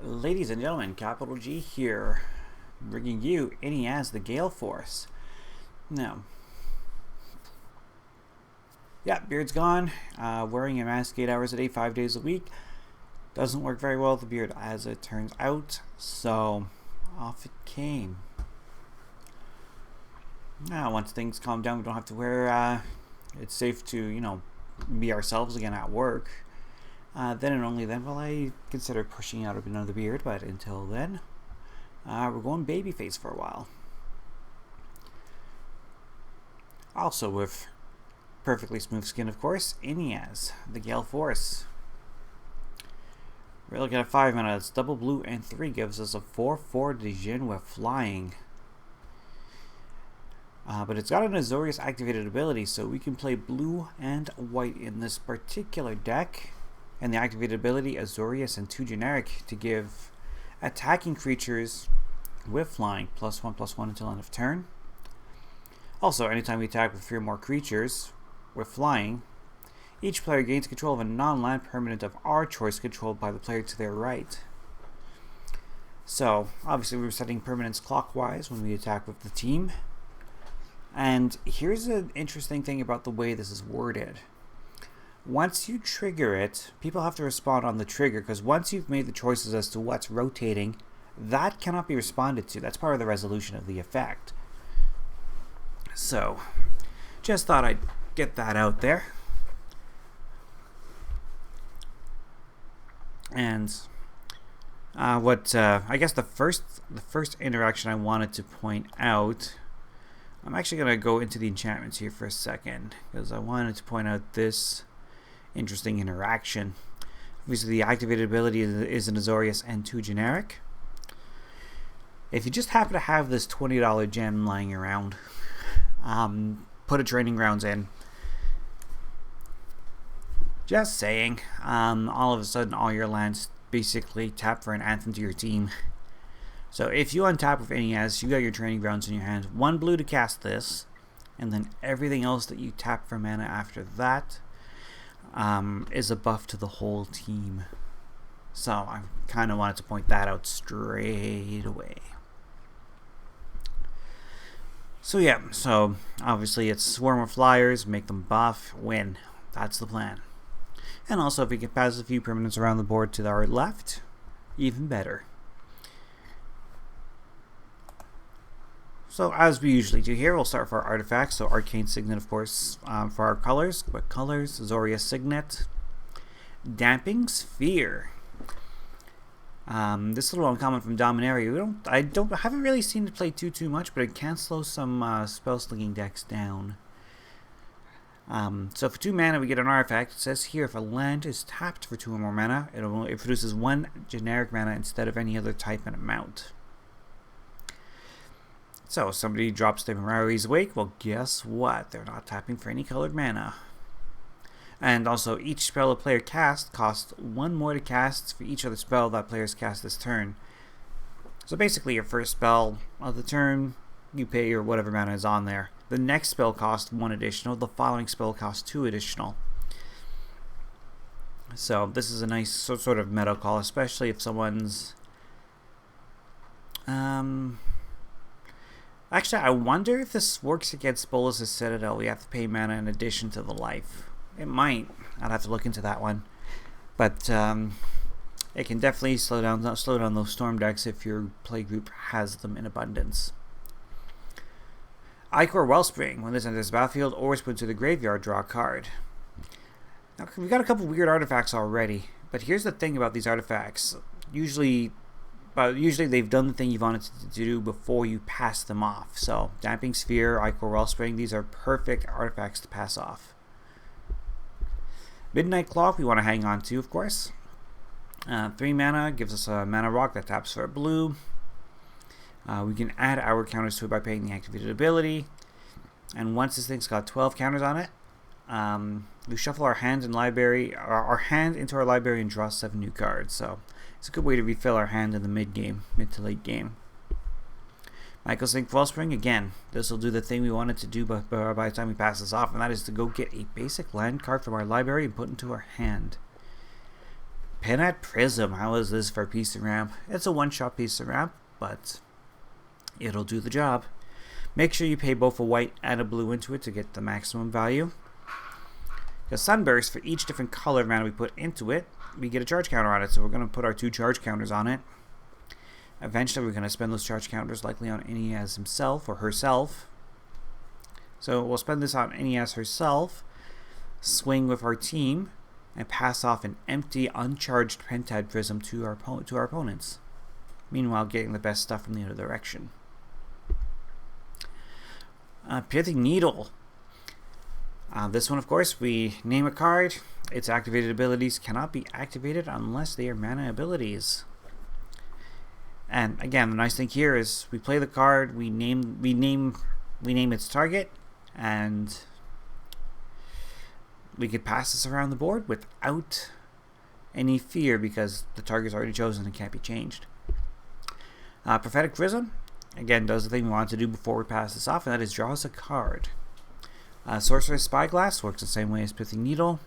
Ladies and gentlemen, Capital G here, bringing you Inniaz the Gale Force. Now, yeah, beard's gone. Wearing a mask 8 hours a day, 5 days a week doesn't work very well with the beard, as it turns out. So, off it came. Now, once things calm down, we don't have to wear. It's safe to, be ourselves again at work. Then and only then will I consider pushing out another beard, but until then, we're going babyface for a while. Also with perfectly smooth skin, of course, Inniaz, the Gale Force. We're looking at 5 mana. It's double blue and 3, gives us a 4/4 Djinn with flying. But it's got an Azorius activated ability, so we can play blue and white in this particular deck. And the activated ability, Azorius and 2 generic, to give attacking creatures with flying +1/+1 until end of turn. Also, anytime we attack with 3 or more creatures with flying, each player gains control of a non-land permanent of our choice controlled by the player to their right. So, obviously we're setting permanents clockwise when we attack with the team. And here's an interesting thing about the way this is worded. Once you trigger it, people have to respond on the trigger, because once you've made the choices as to what's rotating, that cannot be responded to. That's part of the resolution of the effect. So, just thought I'd get that out there. And I guess the first interaction I wanted to point out, I'm actually going to go into the enchantments here for a second, because I wanted to point out this interesting interaction. Obviously, the activated ability is an Azorius and 2 generic. If you just happen to have this $20 gem lying around, put a training grounds in. Just saying, all of a sudden all your lands basically tap for an anthem to your team. So if you untap with Inniaz, you got your training grounds in your hand. 1 blue to cast this, and then everything else that you tap for mana after that is a buff to the whole team. So I kind of wanted to point that out straight away. So yeah, so obviously it's swarm of flyers, make them buff, win. That's the plan. And also if we can pass a few permanents around the board to our left, even better. So as we usually do here, we'll start for our artifacts. So Arcane Signet, of course, for our colors. What colors? Azorius Signet. Damping Sphere. This little uncommon from Dominaria. I haven't really seen it play too much, but it can slow some spell slinging decks down. So for 2 mana, we get an artifact. It says here, if a land is tapped for 2 or more mana, it produces 1 generic mana instead of any other type and amount. So, somebody drops their Mirari's Wake. Well, guess what? They're not tapping for any colored mana. And also, each spell a player casts costs 1 more to cast for each other spell that players cast this turn. So basically, your first spell of the turn, you pay your whatever mana is on there. The next spell costs 1 additional. The following spell costs 2 additional. So, this is a nice sort of meta call, especially if someone's... Actually, I wonder if this works against Bolas' Citadel. We have to pay mana in addition to the life. It might. I'd have to look into that one. But it can definitely slow down those storm decks if your play group has them in abundance. Ichor Wellspring. When this enters the battlefield or is put to the graveyard, draw a card. Now, we've got a couple weird artifacts already. But here's the thing about these artifacts. Usually they've done the thing you wanted to do before you pass them off. So, Damping Sphere, Ichor Wellspring, these are perfect artifacts to pass off. Midnight Clock, we want to hang on to, of course. 3 mana, gives us a mana rock that taps for a blue. We can add our counters to it by paying the activated ability. And once this thing's got 12 counters on it, we shuffle our hand into our library and draw 7 new cards. So, it's a good way to refill our hand in the mid to late game. Michael Sink Wellspring, again, this will do the thing we wanted to do by the time we pass this off, and that is to go get a basic land card from our library and put into our hand. Pinhead Prism. How is this for piece of ramp? It's a one-shot piece of ramp, but it'll do the job. Make sure you pay both a white and a blue into it to get the maximum value. The Sunburst, for each different color of mana we put into it, we get a charge counter on it. So we're going to put our 2 charge counters on it. Eventually we're going to spend those charge counters likely on Inniaz himself or herself. So we'll spend this on Inniaz herself, swing with our team, and pass off an empty, uncharged Pentad Prism to our opponents. Meanwhile, getting the best stuff from the other direction. Pithing Needle. This one, of course, we name a card. Its activated abilities cannot be activated unless they are mana abilities. And again, the nice thing here is we play the card, we name its target, and we could pass this around the board without any fear because the target's already chosen and can't be changed. Prophetic Prism, again, does the thing we want to do before we pass this off, and that is draw us a card. Sorcerer's Spyglass works the same way as Pithing Needle.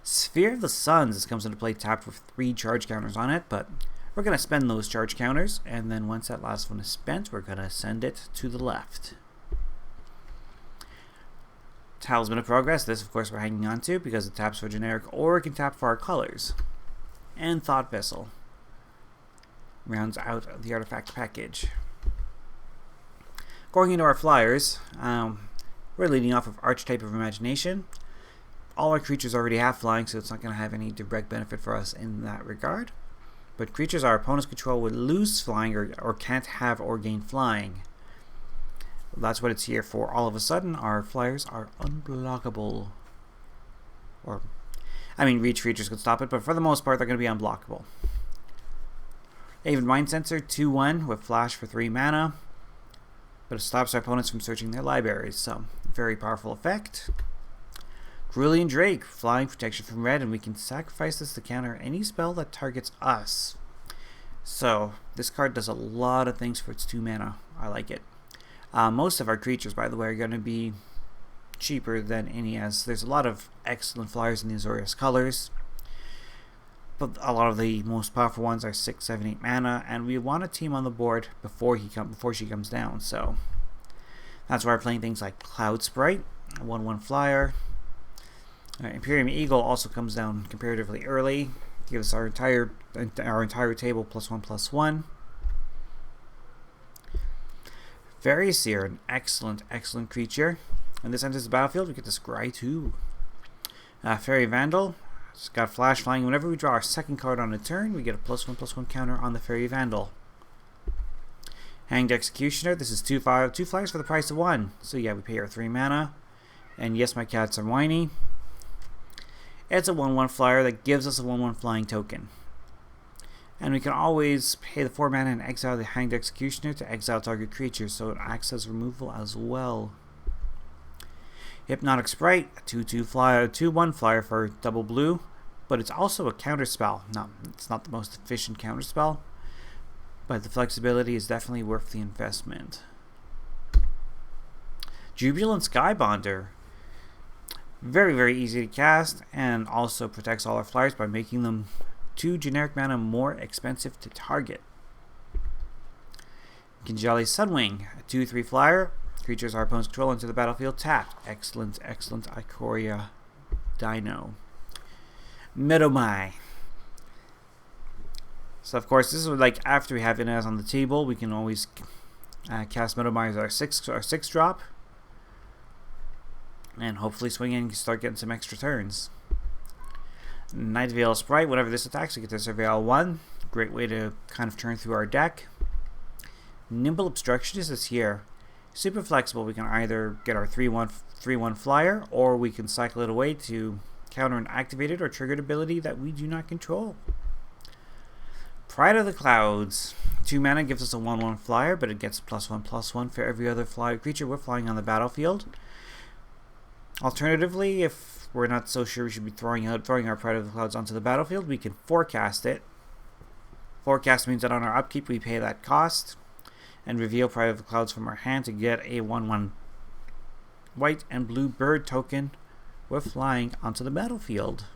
Sphere of the Suns, this comes into play tapped with 3 charge counters on it, but we're going to spend those charge counters, and then once that last one is spent, we're going to send it to the left. Talisman of Progress, this of course we're hanging on to because it taps for generic or it can tap for our colors. And Thought Vessel rounds out the artifact package. Going into our flyers, we're leading off of Archetype of Imagination. All our creatures already have flying, so it's not going to have any direct benefit for us in that regard. But creatures our opponents control would lose flying or can't have or gain flying. That's what it's here for. All of a sudden, our flyers are unblockable. Or, I mean, reach creatures can stop it, but for the most part, they're going to be unblockable. Avid Mind Sensor, 2/1 with Flash for 3 mana. But it stops our opponents from searching their libraries, so very powerful effect. Cerulean Drake, flying protection from red, and we can sacrifice this to counter any spell that targets us. So, this card does a lot of things for its 2 mana. I like it. Most of our creatures, by the way, are going to be cheaper than Inniaz. There's a lot of excellent flyers in the Azorius colors, but a lot of the most powerful ones are 6, 7, 8 mana, and we want a team on the board before she comes down. So that's why we're playing things like Cloud Sprite, a 1/1 flyer. Imperium Eagle also comes down comparatively early, gives our entire table +1/+1. Varieseer, an excellent creature. When this enters the battlefield, we get to scry 2. Fairy Vandal, it's got flash flying. Whenever we draw our second card on a turn, we get a +1/+1 counter on the Fairy Vandal. Hanged Executioner, this is 2 flyers for the price of 1. So yeah, we pay our 3 mana. And yes, my cats are whiny. It's a 1/1 flyer that gives us a 1/1 flying token. And we can always pay the 4 mana and exile the Hanged Executioner to exile target creature, so it acts as removal as well. Hypnotic Sprite, a 2/2 flyer, 2/1 flyer for double blue, but it's also a counter spell. No, it's not the most efficient counter spell, but the flexibility is definitely worth the investment. Jubilant Skybonder, very easy to cast, and also protects all our flyers by making them 2 generic mana more expensive to target. Kinjali Sunwing, a 2/3 flyer. Creatures our opponents control into the battlefield tapped. Excellent Ikoria Dino. Medomai. So of course this is like after we have Inniaz on the table, we can always cast Medomai as our 6 drop. And hopefully swing in and start getting some extra turns. Night Veil Sprite, whenever this attacks, we get to Surveil 1. Great way to kind of turn through our deck. Nimble Obstructionist is here. Super flexible. We can either get our 3/1 flyer, or we can cycle it away to counter an activated or triggered ability that we do not control. Pride of the Clouds. 2 mana gives us a 1/1 flyer, but it gets +1/+1 for every other creature we're flying on the battlefield. Alternatively, if we're not so sure we should be throwing our Pride of the Clouds onto the battlefield, we can forecast it. Forecast means that on our upkeep we pay that cost and reveal Pride of the Clouds from our hand to get a 1/1 white and blue bird token with flying onto the battlefield.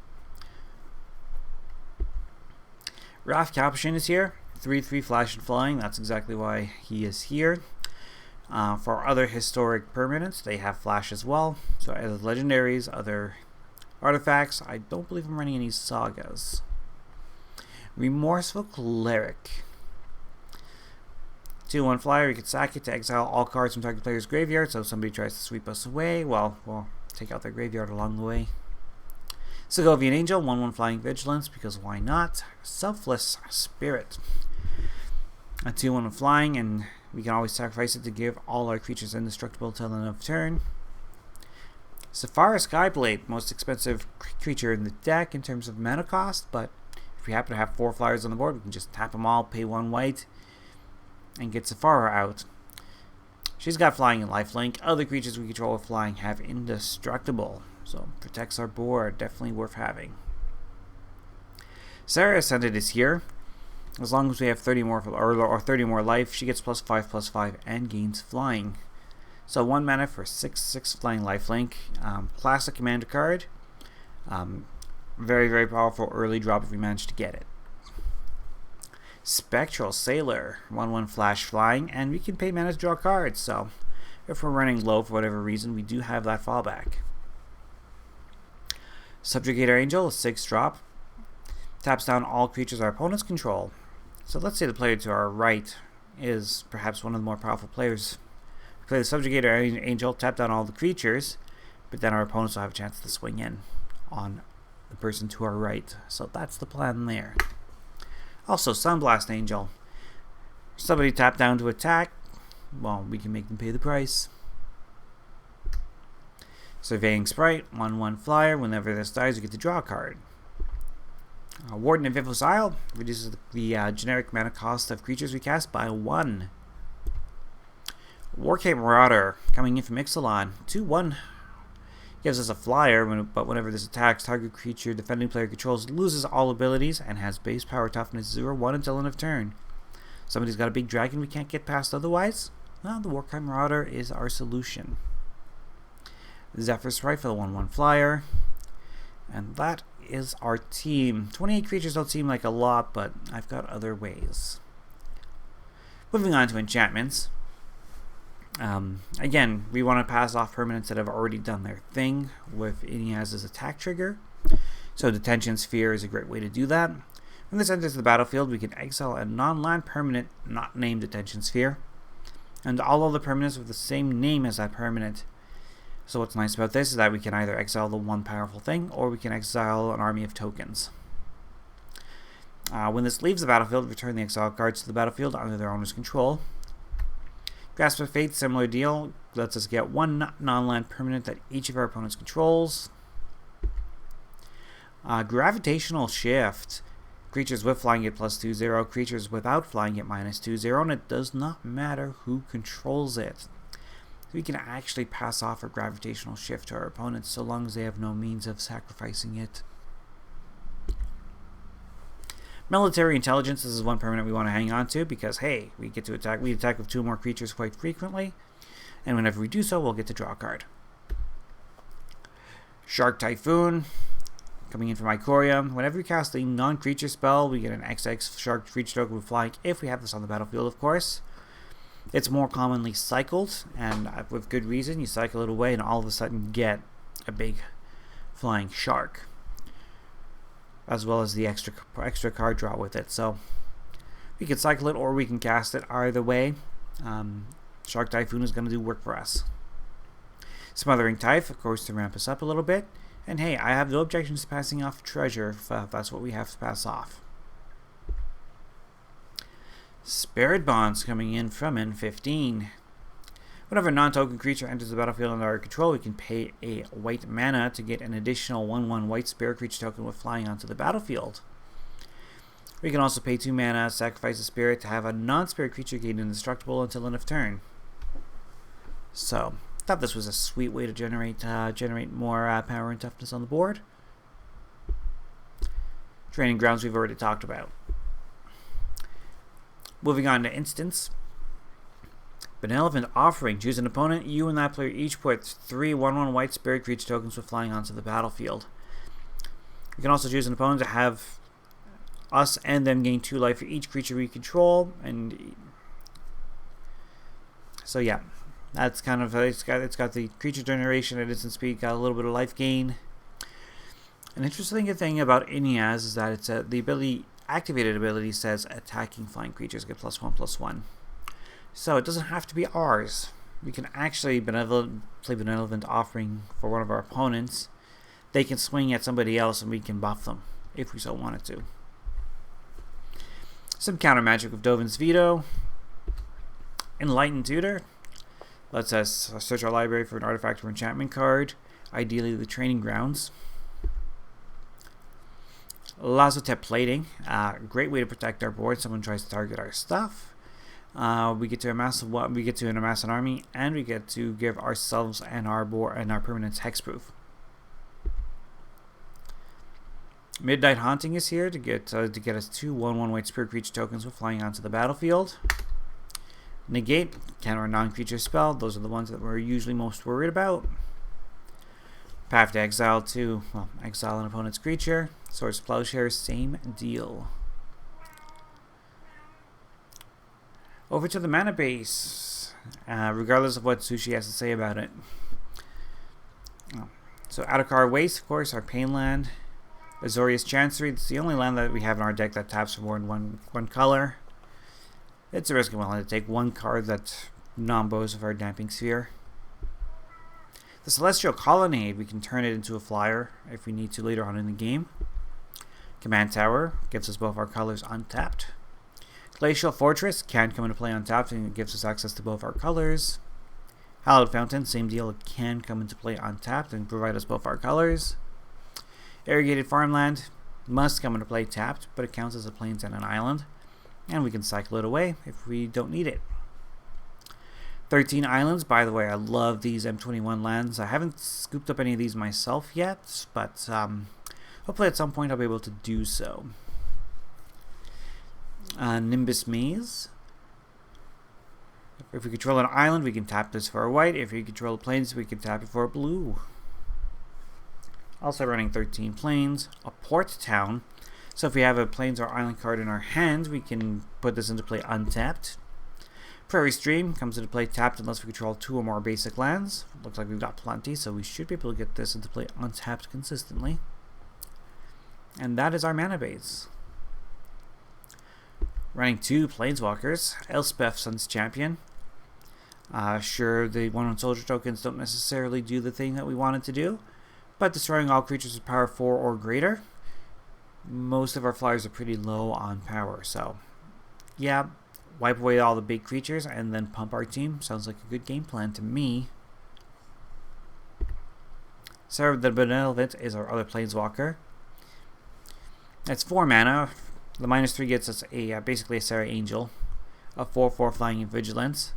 Wrath Capuchin is here. 3/3 flash and flying. That's exactly why he is here. For other historic permanents, they have flash as well. So as legendaries, other artifacts, I don't believe I'm running any sagas. Remorseful Cleric. 2/1 flyer, you can sack it to exile all cards from target player's graveyard, so if somebody tries to sweep us away, well, we'll take out their graveyard along the way. Segovian Angel, 1/1 flying vigilance, because why not? Selfless Spirit. A 2/1 flying, and we can always sacrifice it to give all our creatures indestructible till the end of turn. Saphira Skyblade, most expensive creature in the deck in terms of mana cost, but if we happen to have 4 flyers on the board, we can just tap them all, pay 1 white, and get Saphira out. She's got flying and lifelink. Other creatures we control with flying have indestructible, so protects our board. Definitely worth having. Sarah Ascended is here. As long as we have 30 more or 30 more life, she gets +5/+5 and gains flying. So 1 mana for 6/6 flying lifelink. Classic commander card. Very, very powerful early drop if we manage to get it. Spectral Sailor, 1/1 flash flying, and we can pay mana to draw cards, so if we're running low for whatever reason, we do have that fallback. Subjugator Angel, a 6-drop, taps down all creatures our opponents control. So let's say the player to our right is perhaps one of the more powerful players. We play the Subjugator Angel, tap down all the creatures, but then our opponents will have a chance to swing in on the person to our right. So that's the plan there. Also, Sunblast Angel. Somebody tap down to attack, well, we can make them pay the price. Surveying Sprite, 1/1 flyer. Whenever this dies, you get to draw a card. Warden of Vivos Isle reduces the generic mana cost of creatures we cast by 1. Warcape Marauder, coming in from Ixalan, 2/1. Gives us a flyer, but whenever this attacks, target creature defending player controls loses all abilities and has base power toughness 0/1 until end of turn. Somebody's got a big dragon we can't get past otherwise? Well, the Warcape Marauder is our solution. Zephyr Sprite for the 1/1 flyer. And that is our team. 28 creatures don't seem like a lot, but I've got other ways. Moving on to enchantments. Again, we want to pass off permanents that have already done their thing with Inniaz's attack trigger. So Detention Sphere is a great way to do that. When this enters the battlefield, we can exile a non-land permanent not named Detention Sphere, and all other permanents with the same name as that permanent. So what's nice about this is that we can either exile the one powerful thing, or we can exile an army of tokens. When this leaves the battlefield, return the exiled cards to the battlefield under their owner's control. Grasp of Fate, similar deal, lets us get 1 non-land permanent that each of our opponents controls. Gravitational Shift. Creatures with flying get +2/0, creatures without flying get -2/0, and it does not matter who controls it. We can actually pass off a Gravitational Shift to our opponents so long as they have no means of sacrificing it. Military Intelligence, this is one permanent we want to hang on to because, hey, we get to attack. We attack with 2 more creatures quite frequently, and whenever we do so, we'll get to draw a card. Shark Typhoon, coming in from Ikoria. Whenever we cast a non-creature spell, we get an XX Shark creature token with flying if we have this on the battlefield, of course. It's more commonly cycled, and with good reason. You cycle it away, and all of a sudden get a big flying shark, as well as the extra card draw with it. So we can cycle it, or we can cast it. Either way, Shark Typhoon is going to do work for us. Smothering Tithe, of course, to ramp us up a little bit. And hey, I have no objections to passing off treasure if that's what we have to pass off. Spirit Bonds, coming in from N15. Whenever a non-token creature enters the battlefield under our control, we can pay a white mana to get an additional 1/1 white spirit creature token with flying onto the battlefield. We can also pay 2 mana, sacrifice a spirit to have a non-spirit creature gain indestructible until end of turn. So, I thought this was a sweet way to generate more power and toughness on the board. Training Grounds we've already talked about. Moving on to Instants. Benevolent Offering. Choose an opponent. You and that player each put 3 1/1 white spirit creature tokens with flying onto the battlefield. You can also choose an opponent to have us and them gain 2 life for each creature we control, and so yeah, that's kind of it's got the creature generation at instant speed, got a little bit of life gain. An interesting thing about Inniaz is that it's the ability activated ability says attacking flying creatures get +1/+1, so it doesn't have to be ours. We can actually play Benevolent Offering for one of our opponents. They can swing at somebody else and we can buff them if we so wanted to. Some counter magic with Dovin's Veto. Enlightened Tutor lets us search our library for an artifact or enchantment card, ideally the Training Grounds. Lazotep Plating, great way to protect our board. Someone tries to target our stuff. We get to amass an army, and we get to give ourselves and our board and our permanents hexproof. Midnight Haunting is here to get us 2 1/1 white spirit creature tokens with flying onto the battlefield. Negate, counter a non-creature spell. Those are the ones that we're usually most worried about. Path to Exile to, well, exile an opponent's creature. Swords to Plowshare, same deal. Over to the mana base, regardless of what Sushi has to say about it. So Adokar Waste, of course, our Pain land. Azorius Chancery, it's the only land that we have in our deck that taps for more than one color. It's a risk I'm willing to take. 1 card that's non-bows of our Damping Sphere. The Celestial Colonnade, we can turn it into a flyer if we need to later on in the game. Command Tower gives us both our colors untapped. Glacial Fortress can come into play untapped and it gives us access to both our colors. Hallowed Fountain, same deal, it can come into play untapped and provide us both our colors. Irrigated Farmland must come into play tapped, but it counts as a plains and an island, and we can cycle it away if we don't need it. 13 Islands, by the way, I love these M21 lands. I haven't scooped up any of these myself yet, but hopefully at some point I'll be able to do so. Nimbus Maze. If we control an island, we can tap this for a white. If we control plains, we can tap it for a blue. Also running 13 plains. A port town. So if we have a plains or island card in our hand, we can put this into play untapped. Prairie Stream comes into play tapped unless we control 2 or more basic lands. Looks like we've got plenty, so we should be able to get this into play untapped consistently. And that is our mana base. Running 2 Planeswalkers. Elspeth, Sun's Champion. Sure, the 1/1 soldier tokens don't necessarily do the thing that we wanted to do, but destroying all creatures with power 4 or greater. Most of our flyers are pretty low on power, so yeah, wipe away all the big creatures and then pump our team. Sounds like a good game plan to me. Sarah the Benevolent is our other Planeswalker. That's 4 mana. The -3 gets us basically a Sarah Angel, a 4/4 flying in Vigilance.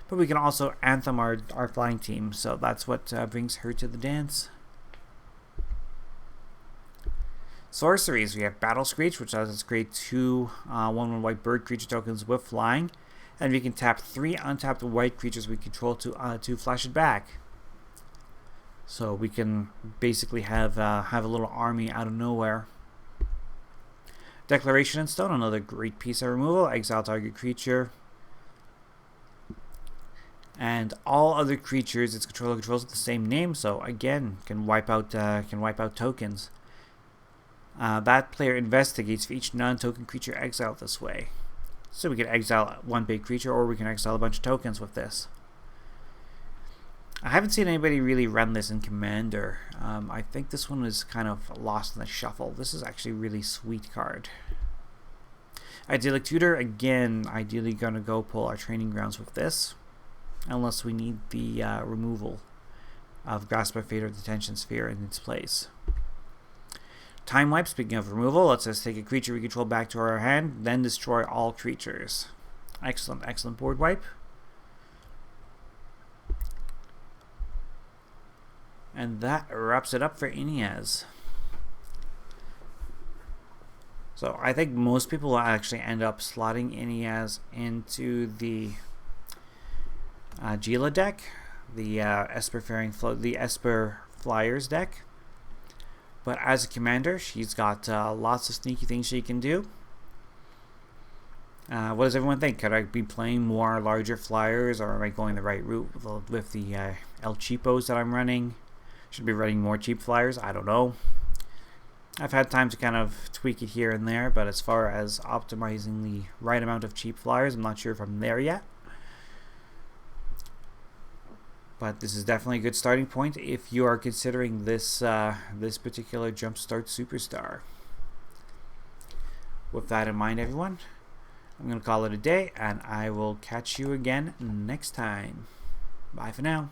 But we can also Anthem our flying team, so that's what brings her to the dance. Sorceries, we have Battle Screech, which lets us create 2 1/1 white bird creature tokens with flying, and we can tap 3 untapped white creatures we control to flash it back. So we can basically have a little army out of nowhere. Declaration in Stone, another great piece of removal. Exile target creature. And all other creatures its controller controls with the same name, so again can wipe out tokens. That player investigates for each non-token creature exiled this way. So we can exile 1 big creature, or we can exile a bunch of tokens with this. I haven't seen anybody really run this in Commander. I think this one was kind of lost in the shuffle. This is actually a really sweet card. Idyllic Tutor, again, ideally going to go pull our Training Grounds with this, unless we need the removal of Grasp by Fate or Detention Sphere in its place. Time Wipe, speaking of removal, lets us take a creature we control back to our hand, then destroy all creatures. Excellent, excellent board wipe. And that wraps it up for Inniaz. So I think most people will actually end up slotting Inniaz into the Gila deck, the Esper Flyers deck. But as a commander, she's got lots of sneaky things she can do. What does everyone think? Could I be playing more larger flyers, or am I going the right route with the El Cheapos that I'm running? Should be running more cheap flyers? I don't know. I've had time to kind of tweak it here and there, but as far as optimizing the right amount of cheap flyers, I'm not sure if I'm there yet. But this is definitely a good starting point if you are considering this this particular Jumpstart Superstar. With that in mind, everyone, I'm going to call it a day, and I will catch you again next time. Bye for now.